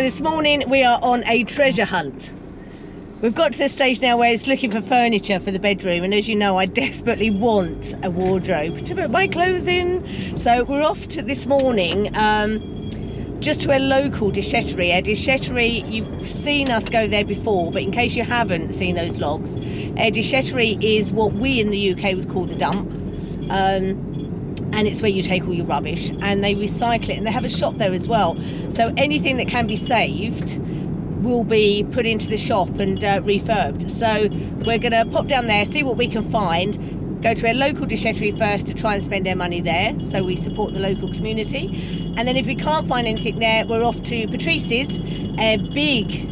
So this morning we are on a treasure hunt. We've got to the stage now where it's looking for furniture for the bedroom, and as you know, I desperately want a wardrobe to put my clothes in. So we're off to this morning just to a local déchetterie. A déchetterie, you've seen us go there before, but in case you haven't seen those vlogs, a déchetterie is what we in the UK would call the dump. And it's where you take all your rubbish and they recycle it, and they have a shop there as well. So anything that can be saved will be put into the shop and refurbed. So we're going to pop down there, see what we can find, go to a local déchetterie first to try and spend our money there, so we support the local community. And then if we can't find anything there, we're off to Patrice's, a big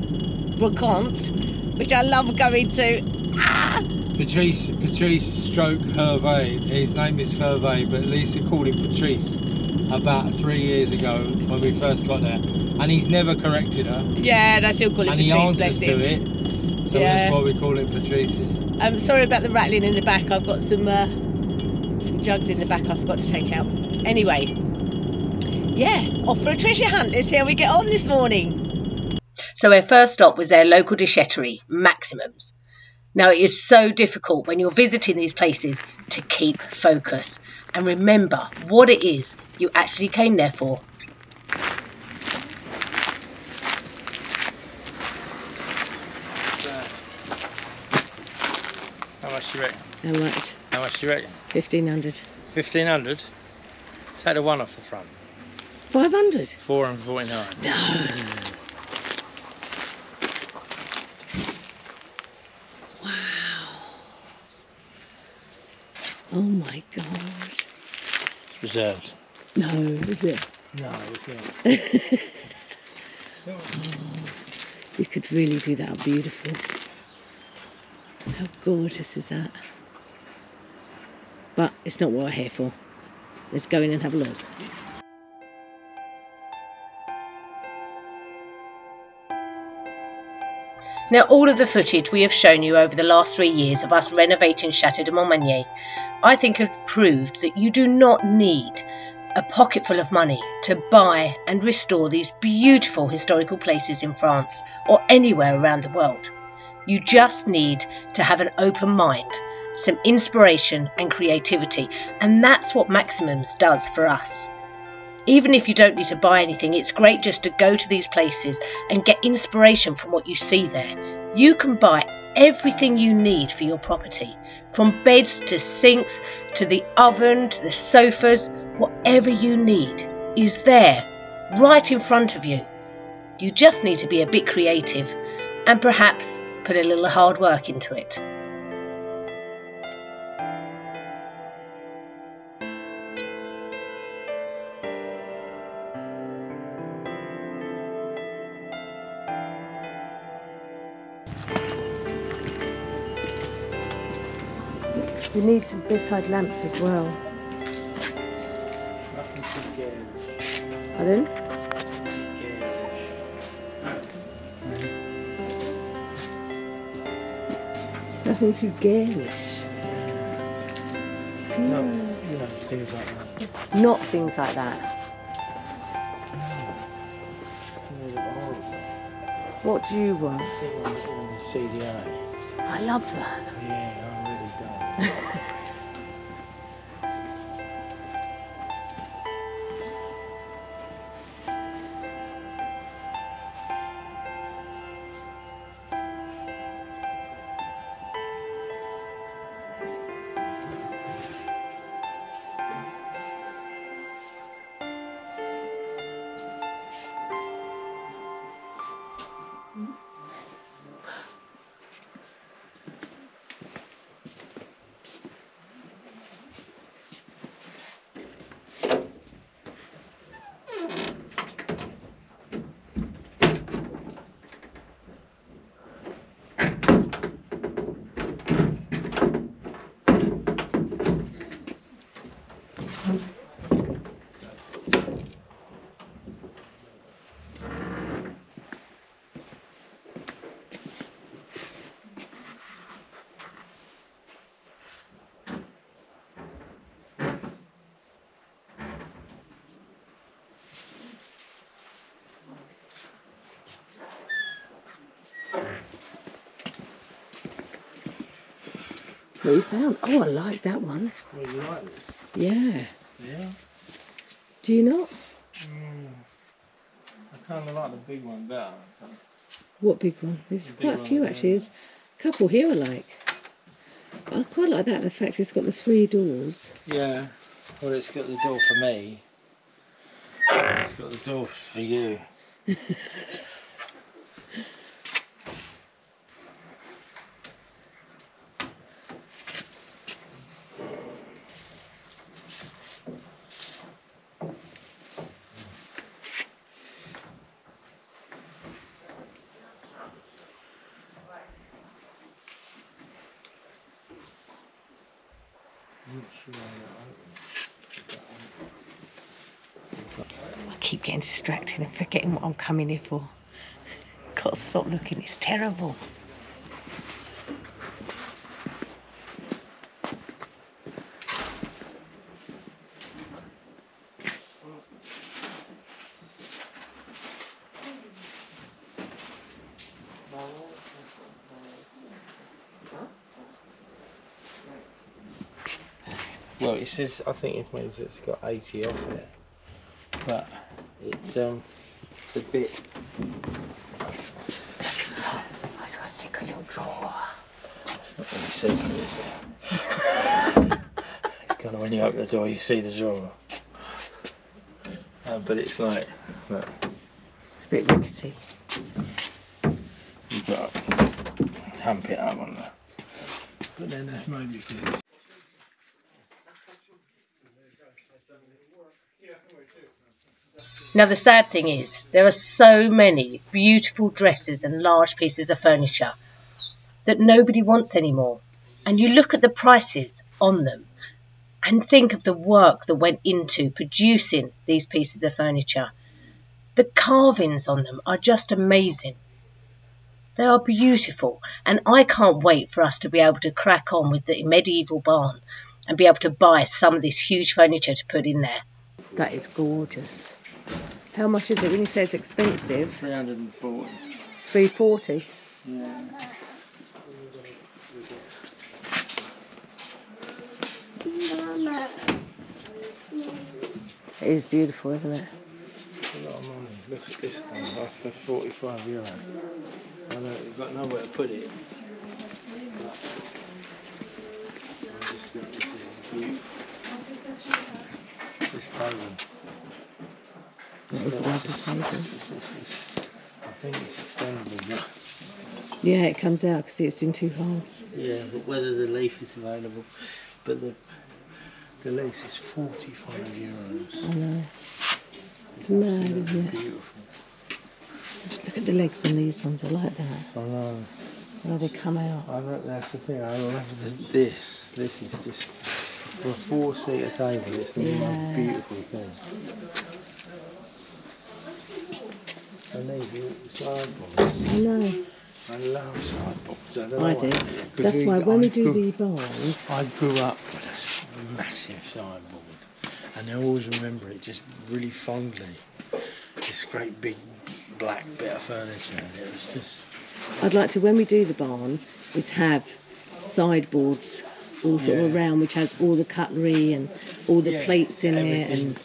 brocante, which I love going to. Patrice stroke Hervé. His name is Hervé, but Lisa called him Patrice about 3 years ago when we first got there, and he's never corrected her. Yeah, and I still call it and Patrice. And he answers to it, so that's why we call it Patrice's. I'm sorry about the rattling in the back. I've got some jugs in the back I forgot to take out. Anyway, yeah, off for a treasure hunt. Let's see how we get on this morning. So our first stop was their local déchetterie, Maximum's. Now, it is so difficult when you're visiting these places to keep focus and remember what it is you actually came there for. How much do you reckon? How much? How much do you reckon? 1,500. 1,500? Take the one off the front. 500? 449. No. Oh my God. It's reserved. No, is it? No, it's not. Oh, you could really do that beautiful. How gorgeous is that? But it's not what we're here for. Let's go in and have a look. Now, all of the footage we have shown you over the last 3 years of us renovating Chateau de Montmagny, I think has proved that you do not need a pocket full of money to buy and restore these beautiful historical places in France or anywhere around the world. You just need to have an open mind, some inspiration and creativity, and that's what Maximum's does for us. Even if you don't need to buy anything, it's great just to go to these places and get inspiration from what you see there. You can buy everything you need for your property, from beds to sinks to the oven to the sofas. Whatever you need is there, right in front of you. You just need to be a bit creative and perhaps put a little hard work into it. We need some bedside lamps as well. Nothing too garish. Pardon? Nothing too garish. No, you know, things like that. Not things like that. What do you want? CDI. I love that. Yeah, I really don't. what you found. Oh, I like that one. Well, you like this? Yeah. Yeah. Do you not? I kind of like the big one better. What big one? There's The big quite a one, few yeah. actually. There's a couple here I like. I quite like that, the fact it's got the 3 doors. Yeah. Well, it's got the door for me. It's got the door for you. I keep getting distracted and forgetting what I'm coming here for. Got to stop looking, it's terrible. Well, it says, I think it means it's got 80 off it, but it's a bit. It's got a secret little drawer. Not really secret, is it? It's kind of when you open the door, you see the drawer. But it's like, look, It's a bit rickety. you've got to hump it up on that. But then that's maybe because it's. Now the sad thing is, there are so many beautiful dresses and large pieces of furniture that nobody wants anymore. And you look at the prices on them and think of the work that went into producing these pieces of furniture. The carvings on them are just amazing. They are beautiful, and I can't wait for us to be able to crack on with the medieval barn and be able to buy some of this huge furniture to put in there. That is gorgeous. How much is it when you say it's expensive? 340. 340. Yeah. It is beautiful, isn't it? It's a lot of money. Look at this thing, for €45. I know you've got nowhere to put it. I just think this is beautiful. This table. It is a lovely table. I think it's extendable now. Yeah, it comes out because it's in 2 halves. Yeah, but whether the leaf is available, but the lace is €45. I know. It's mad, isn't it? Beautiful. Just look at the legs on these ones. I like that. I know. The way they come out. I know, that's the thing. I love this. This is just for a 4-seater table. It's the most beautiful thing. And these little sideboards. I know. I love sideboards. I do. That's why when we do the barn, I grew up with a massive sideboard, and I always remember it just really fondly. This great big black bit of furniture, and it was just. I'd like to, when we do the barn, is have sideboards all sort of around, which has all the cutlery and all the plates in it, and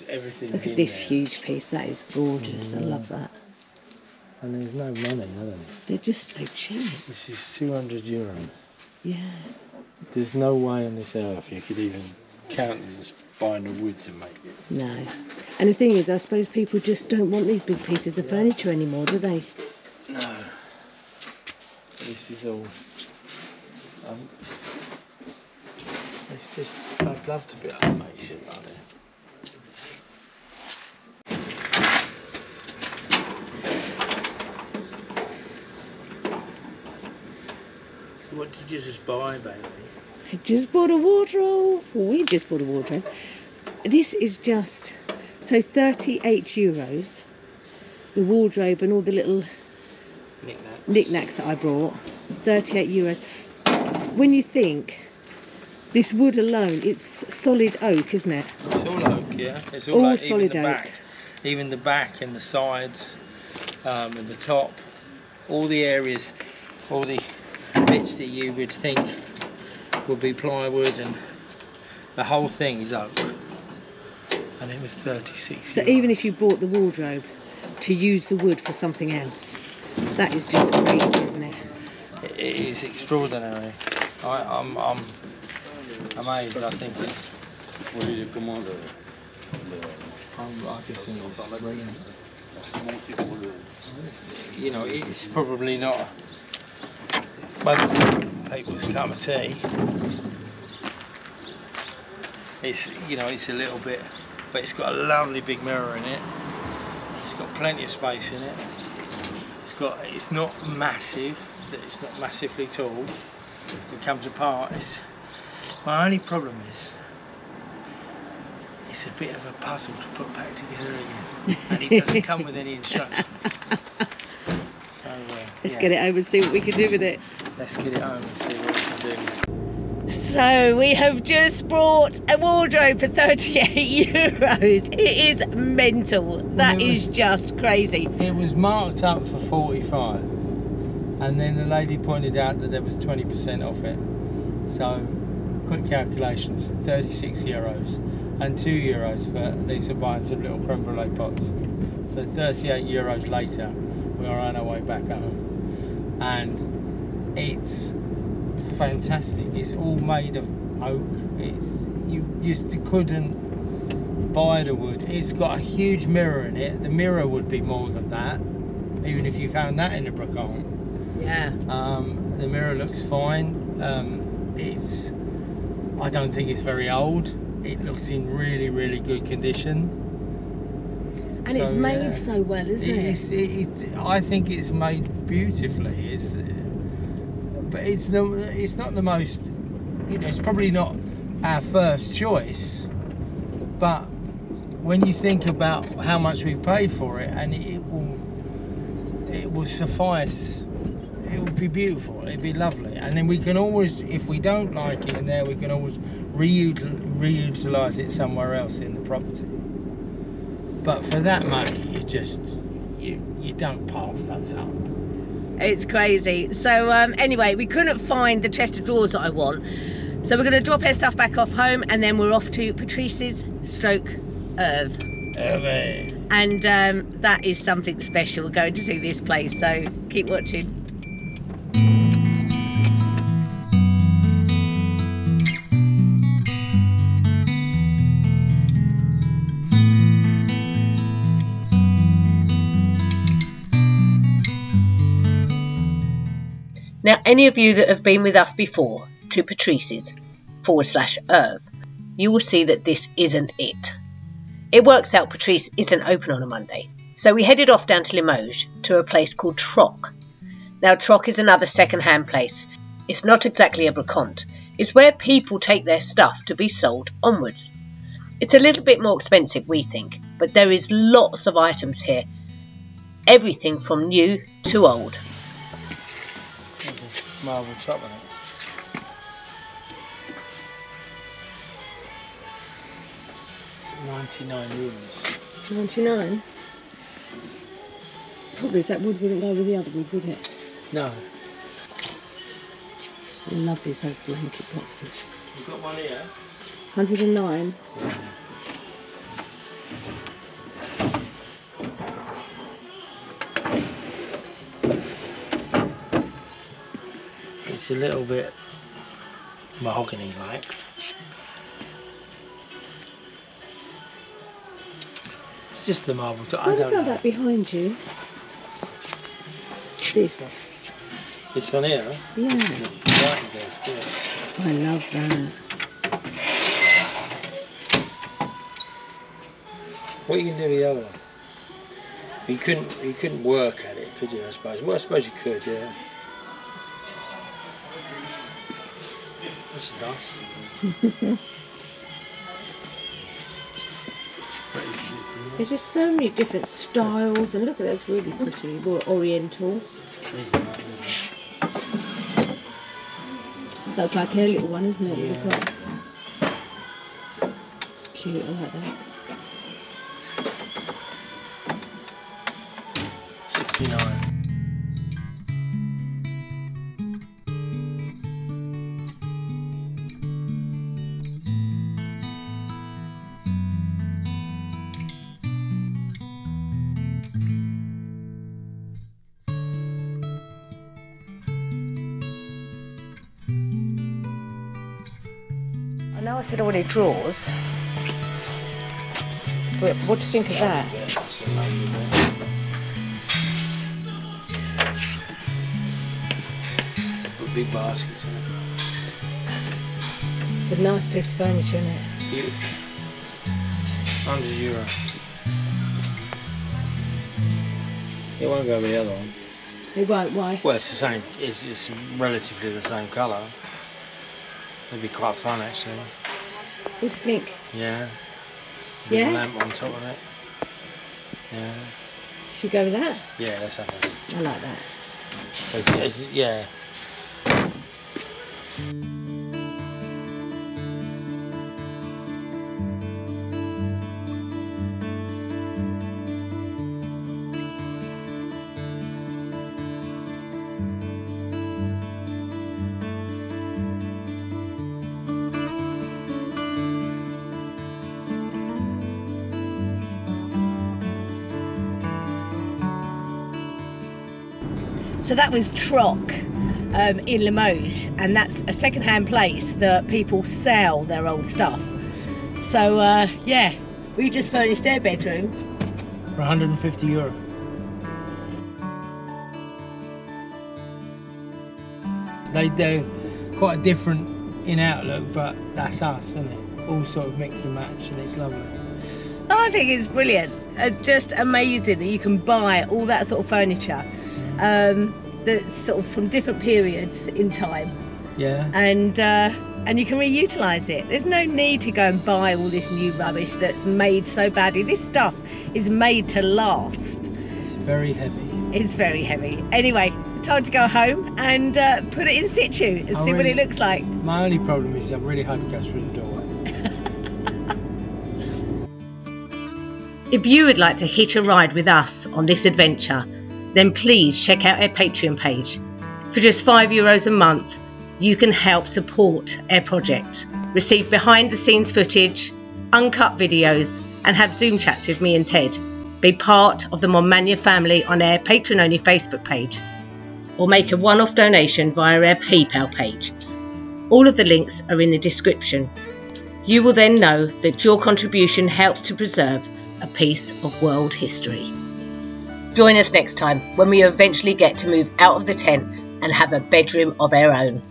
look at this huge piece. That is gorgeous. I love that. And there's no money, are there? They're just so cheap. This is €200. Yeah. There's no way on this earth you could even countenance buying the wood to make it. No. And the thing is, I suppose people just don't want these big pieces of furniture anymore, do they? No. This is all. It's just. I'd love to be able to make shit like that. So what did you just buy, baby? I just bought a wardrobe. Well, we just bought a wardrobe. This is just, so €38. The wardrobe and all the little knickknacks that I brought. €38. When you think, this wood alone, it's solid oak, isn't it? It's all oak, yeah. It's all like, solid oak. Back, even the back and the sides, and the top, all the areas, all the bits that you would think would be plywood, and the whole thing is oak. And it was 36. So even if you bought the wardrobe to use the wood for something else, that is just crazy, isn't it? It is extraordinary. I'm amazed. I think it's. I just think it's brilliant. You know, it's probably not most people's cup of tea. It's, you know, it's a little bit, but it's got a lovely big mirror in it. It's got plenty of space in it. It's not massive. It's not massively tall. It comes apart. My only problem is it's a bit of a puzzle to put back together again, and it doesn't come with any instructions. So let's get it home and see what we can do with it. Let's get it home and see what we can do. So we have just brought a wardrobe for 38 euros. It is mental. That is just crazy. It was marked up for 45, and then the lady pointed out that there was 20% off it. So quick calculations, 36 euros. And €2 for Lisa buying some little creme brulee pots. So 38 euros later, we are on our way back home, and it's fantastic. It's all made of oak. You just couldn't buy the wood. It's got a huge mirror in it. The mirror would be more than that, even if you found that in a brocante. Yeah. The mirror looks fine. I don't think it's very old. It looks in really, really good condition. And so, it's made so well, isn't it? I think it's made beautifully. But it's not the most, you know, it's probably not our first choice. But when you think about how much we paid for it, and it will suffice. It would be beautiful. It'd be lovely. And then we can always, if we don't like it in there, we can always reutilize it somewhere else in the property. But for that money, you don't pass those up. It's crazy. So anyway, we couldn't find the chest of drawers that I want, so we're going to drop our stuff back off home, and then we're off to Patrice's stroke Irv. And that is something special. We're going to see this place, so keep watching. Now, any of you that have been with us before to Patrice's /Irv, you will see that this isn't it. It works out Patrice isn't open on a Monday, so we headed off down to Limoges to a place called Troc. Now, Troc is another second-hand place. It's not exactly a brocante. It's where people take their stuff to be sold onwards. It's a little bit more expensive, we think, but there is lots of items here. Everything from new to old. Marble top on it. It's 99 euros. 99? Probably that wood wouldn't go with the other wood, would it? No. I love these old blanket boxes. You've got one here. 109. Yeah. It's a little bit mahogany-like. It's just the marble top. What about that behind you? This. This one here? Yeah. Good. I love that. What you can do with the other one? You couldn't work at it, could you? I suppose. Well, I suppose you could, yeah. That's nice. There's just so many different styles, and look at that's really pretty, more oriental. That's like a little one, isn't it? Yeah. It's cute, I like that. 69. know I said I wanted drawers, but what do you think of that? Put big baskets in it. It's a nice piece of furniture, isn't it? Beautiful. €100. It won't go with the other one. It won't, why? Well, it's the same. It's relatively the same colour. It'd be quite fun, actually. What do you think? Yeah. Yeah? Big lamp on top of it. Yeah. Should we go with that? Yeah, let's have that. I like that. Yeah. So that was Troc in Limoges, and that's a second-hand place that people sell their old stuff. So yeah, we just furnished their bedroom For €150. They're quite different in outlook, but that's us, isn't it? All sort of mix and match, and it's lovely. I think it's brilliant. Just amazing that you can buy all that sort of furniture that's sort of from different periods in time. Yeah. And you can reutilise it. There's no need to go and buy all this new rubbish that's made so badly. This stuff is made to last. It's very heavy. It's very heavy. Anyway, time to go home and put it in situ and see what it looks like. My only problem is I really hope it goes through the doorway. If you would like to hitch a ride with us on this adventure, then please check out our Patreon page. For just €5 a month, you can help support our project, receive behind the scenes footage, uncut videos, and have Zoom chats with me and Ted. Be part of the Monmania family on our Patreon only Facebook page, or make a one-off donation via our PayPal page. All of the links are in the description. You will then know that your contribution helps to preserve a piece of world history. Join us next time when we eventually get to move out of the tent and have a bedroom of our own.